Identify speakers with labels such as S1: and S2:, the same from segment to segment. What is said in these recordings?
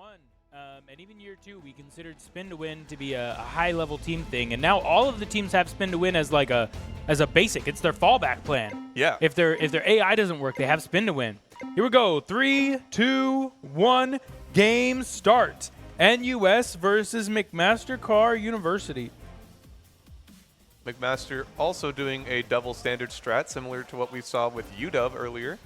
S1: 1 and even year 2, we considered spin to win to be a high-level team thing, and now all of the teams have spin to win as like a basic. It's their fallback plan.
S2: Yeah.
S1: If their AI doesn't work, they have spin to win. Here we go. 3, 2, 1. Game start. NUS versus McMaster Car University.
S2: McMaster also doing a double standard strat, similar to what we saw with UW earlier.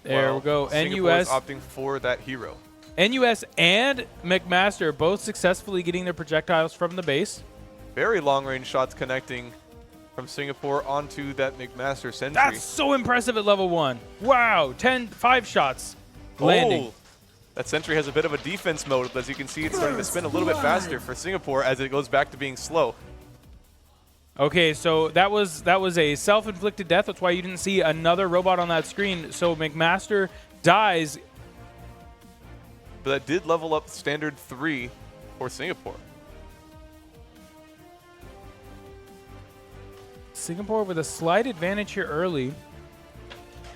S1: There we go.
S2: Singapore is
S1: NUS
S2: opting for that hero.
S1: NUS and McMaster both successfully getting their projectiles from the base.
S2: Very long-range shots connecting from Singapore onto that McMaster sentry.
S1: That's so impressive at level 1. Wow, 5 shots landing.
S2: Oh, that sentry has a bit of a defense mode. As you can see, it's starting to spin a little bit faster for Singapore as it goes back to being slow.
S1: Okay, so that was a self-inflicted death. That's why you didn't see another robot on that screen. So McMaster dies.
S2: But that did level up standard 3 for Singapore.
S1: Singapore with a slight advantage here early.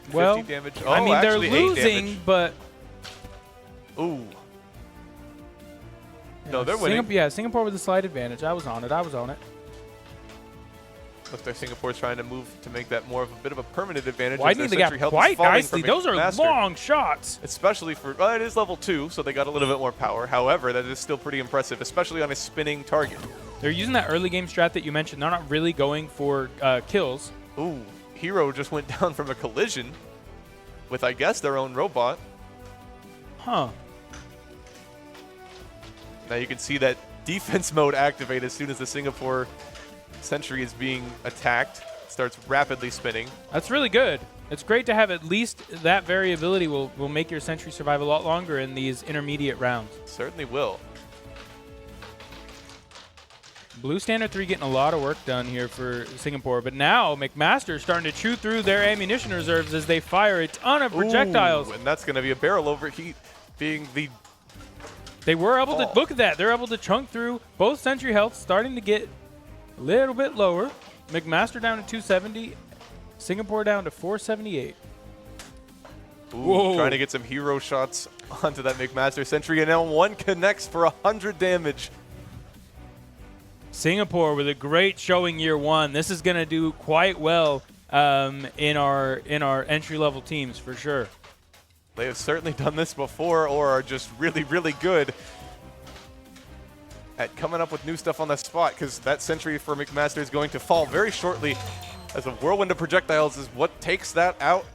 S2: 50
S1: Well,
S2: damage.
S1: I
S2: Oh,
S1: mean, they're
S2: actually 8
S1: losing,
S2: damage.
S1: but
S2: Ooh. No, they're winning.
S1: Singapore with a slight advantage. I was on it.
S2: Looks like Singapore's trying to move to make that more of a bit of a permanent advantage.
S1: Widening the gap quite nicely. Those are long shots.
S2: Especially for, well, it is level 2, so they got a little bit more power. However, that is still pretty impressive, especially on a spinning target.
S1: They're using that early game strat that you mentioned. They're not really going for kills.
S2: Ooh, Hero just went down from a collision with, I guess, their own robot.
S1: Huh.
S2: Now you can see that defense mode activate as soon as the Singapore sentry is being attacked. Starts rapidly spinning.
S1: That's really good. It's great to have at least that variability will make your sentry survive a lot longer in these intermediate rounds.
S2: Certainly will.
S1: Blue Standard 3 getting a lot of work done here for Singapore, but now McMaster starting to chew through their ammunition reserves as they fire a ton of projectiles.
S2: Ooh, and that's going to be a barrel overheat being the...
S1: They were able to, look at that, they're able to chunk through both sentry health, starting to get a little bit lower. McMaster down to 270, Singapore down to 478.
S2: Ooh,
S1: Whoa.
S2: Trying to get some hero shots onto that McMaster sentry, and now one connects for 100 damage.
S1: Singapore with a great showing year 1. This is going to do quite well in our entry-level teams for sure.
S2: They have certainly done this before, or are just really, really good at coming up with new stuff on the spot, because that sentry for McMaster is going to fall very shortly, as a whirlwind of projectiles is what takes that out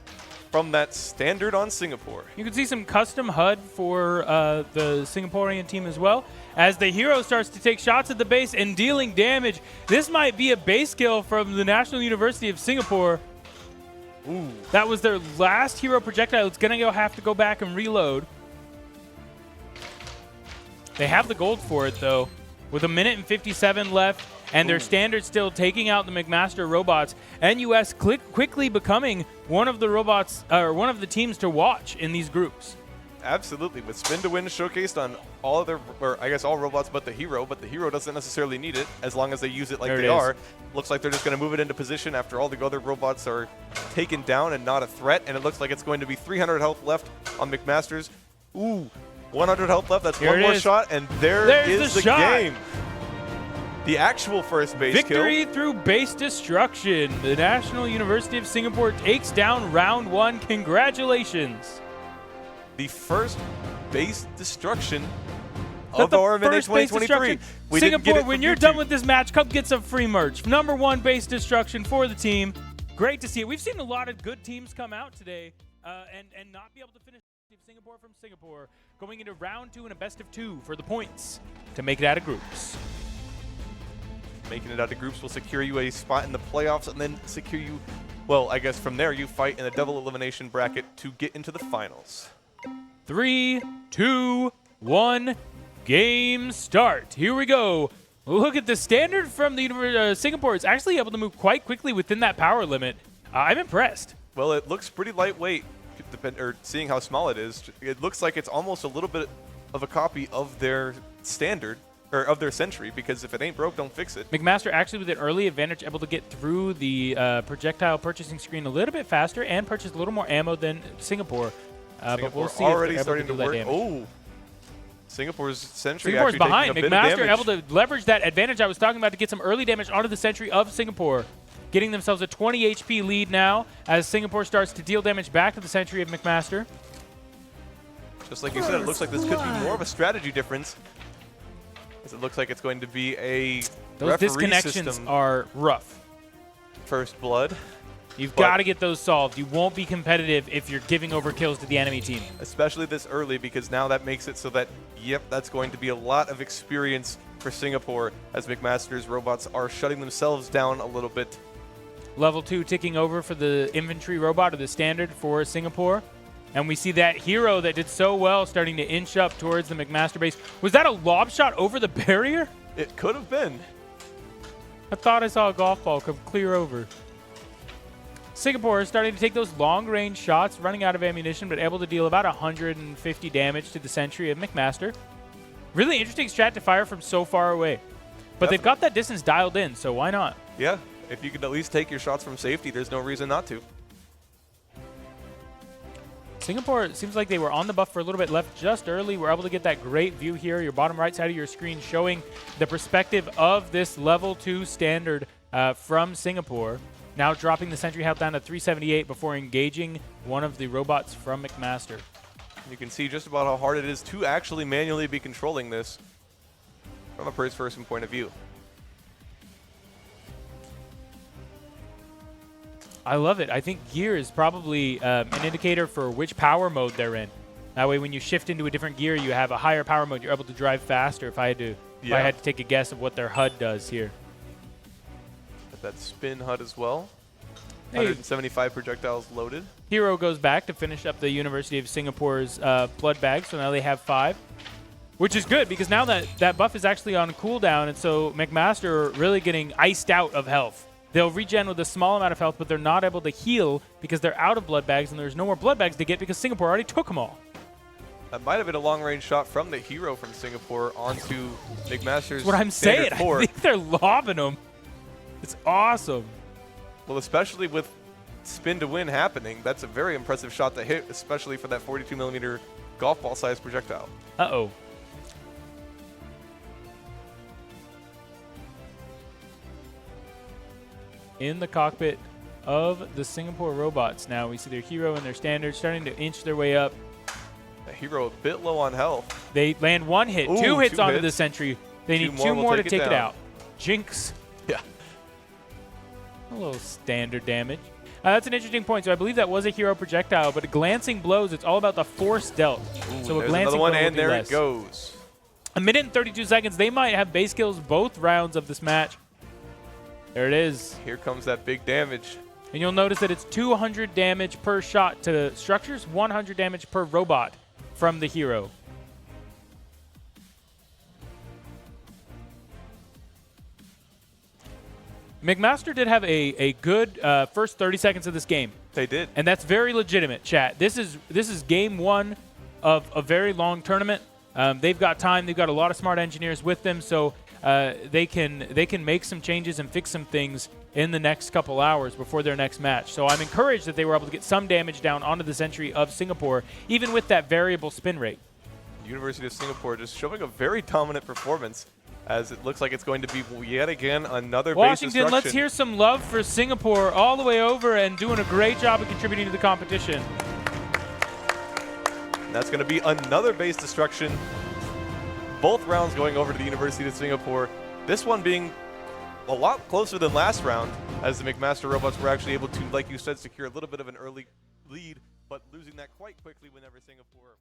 S2: from that standard on Singapore.
S1: You can see some custom HUD for the Singaporean team as well, as the hero starts to take shots at the base and dealing damage. This might be a base kill from the National University of Singapore. Ooh. That was their last hero projectile. It's going to have to go back and reload. They have the gold for it, though, with 1:57 left, and their standard still taking out the McMaster robots. NUS quickly becoming one of the robots, or one of the teams to watch in these groups.
S2: Absolutely, with spin to win showcased on all other, or I guess all robots but the hero doesn't necessarily need it as long as they use it like they are. Looks like they're just going to move it into position after all the other robots are taken down and not a threat, and it looks like it's going to be 300 health left on McMaster's. Ooh, 100 health left. That's one more shot, and there's the game. The actual first base
S1: Victory
S2: kill.
S1: through base destruction. The National University of Singapore takes down round 1. Congratulations.
S2: The first base destruction of the RMNA 2023.
S1: Singapore, when you're done with this match, come get some free merch. #1 base destruction for the team. Great to see it. We've seen a lot of good teams come out today and not be able to finish Singapore from Singapore, going into round 2 and a best of 2 for the points to make it out of groups.
S2: Making it out of groups will secure you a spot in the playoffs and then secure you, well, I guess from there you fight in a double elimination bracket to get into the finals.
S1: 3, 2, 1, game start. Here we go. Look at the standard from the Singapore. It's actually able to move quite quickly within that power limit. I'm impressed.
S2: Well, it looks pretty lightweight, or seeing how small it is. It looks like it's almost a little bit of a copy of their standard, or of their sentry, because if it ain't broke, don't fix it.
S1: McMaster actually with an early advantage, able to get through the projectile purchasing screen a little bit faster and purchase a little more ammo than Singapore. but we'll see
S2: already
S1: if they're able
S2: starting to
S1: do
S2: work.
S1: that damage.
S2: Oh, Singapore's sentry
S1: Singapore's
S2: actually
S1: behind.
S2: taking a bit of
S1: McMaster
S2: damage.
S1: able to leverage that advantage I was talking about to get some early damage onto the sentry of Singapore, getting themselves a 20 HP lead now as Singapore starts to deal damage back to the sentry of McMaster.
S2: Just like you said, it looks like this could be more of a strategy difference, as it looks like it's going to be a
S1: Those
S2: referee
S1: disconnections
S2: system
S1: are rough.
S2: first blood.
S1: You've got to get those solved. You won't be competitive if you're giving over kills to the enemy team.
S2: Especially this early, because now that makes it so that, yep, that's going to be a lot of experience for Singapore as McMaster's robots are shutting themselves down a little bit.
S1: Level 2 ticking over for the infantry robot, or the standard for Singapore. And we see that hero that did so well starting to inch up towards the McMaster base. Was that a lob shot over the barrier?
S2: It could have been.
S1: I thought I saw a golf ball come clear over. Singapore is starting to take those long-range shots, running out of ammunition, but able to deal about 150 damage to the sentry of McMaster. Really interesting strat to fire from so far away. But they've got that distance dialed in, so why not?
S2: Yeah, if you can at least take your shots from safety, there's no reason not to.
S1: Singapore, it seems like they were on the buff for a little bit, left just early. We're able to get that great view here, your bottom right side of your screen, showing the perspective of this level 2 standard from Singapore. Now dropping the sentry health down to 378 before engaging one of the robots from McMaster.
S2: You can see just about how hard it is to actually manually be controlling this from a first-person point of view.
S1: I love it. I think gear is probably an indicator for which power mode they're in. That way, when you shift into a different gear, you have a higher power mode. You're able to drive faster. If I had to take a guess of what their HUD does here.
S2: That spin HUD as well.
S1: Hey.
S2: 175 projectiles loaded.
S1: Hero goes back to finish up the University of Singapore's blood bag, so now they have 5. Which is good, because now that buff is actually on cooldown, and so McMaster really getting iced out of health. They'll regen with a small amount of health, but they're not able to heal because they're out of blood bags, and there's no more blood bags to get because Singapore already took them all.
S2: That might have been a long-range shot from the hero from Singapore onto McMaster's.
S1: That's what I'm saying. I think they're lobbing them. It's awesome.
S2: Well, especially with spin to win happening, that's a very impressive shot to hit, especially for that 42mm golf ball-sized projectile.
S1: Uh-oh. In the cockpit of the Singapore robots now, we see their hero and their standard starting to inch their way up.
S2: The hero a bit low on health.
S1: They land 1 hit,
S2: Ooh,
S1: 2 hits
S2: 2
S1: onto
S2: hits.
S1: the sentry. They need 2
S2: will
S1: more to take it
S2: down.
S1: out. Jinx.
S2: Yeah.
S1: A little standard damage. That's an interesting point. So I believe that was a hero projectile, but glancing blows, it's all about the force dealt.
S2: Ooh,
S1: So a
S2: there's
S1: glancing
S2: another one,
S1: blow
S2: and
S1: will do
S2: there
S1: less.
S2: it goes.
S1: 1 minute and 32 seconds. They might have base kills both rounds of this match. There it is.
S2: Here comes that big damage.
S1: And you'll notice that it's 200 damage per shot to structures, 100 damage per robot from the hero. McMaster did have a good first 30 seconds of this game.
S2: They did.
S1: And that's very legitimate, chat. This is game 1 of a very long tournament. They've got time. They've got a lot of smart engineers with them, so they can make some changes and fix some things in the next couple hours before their next match. So I'm encouraged that they were able to get some damage down onto the sentry of Singapore, even with that variable spin rate.
S2: University of Singapore just showing a very dominant performance, as it looks like it's going to be yet again another
S1: Washington,
S2: base
S1: let's
S2: destruction.
S1: hear some love for Singapore all the way over and doing a great job of contributing to the competition.
S2: And that's going to be another base destruction. Both rounds going over to the University of Singapore. This one being a lot closer than last round, as the McMaster robots were actually able to, like you said, secure a little bit of an early lead, but losing that quite quickly whenever Singapore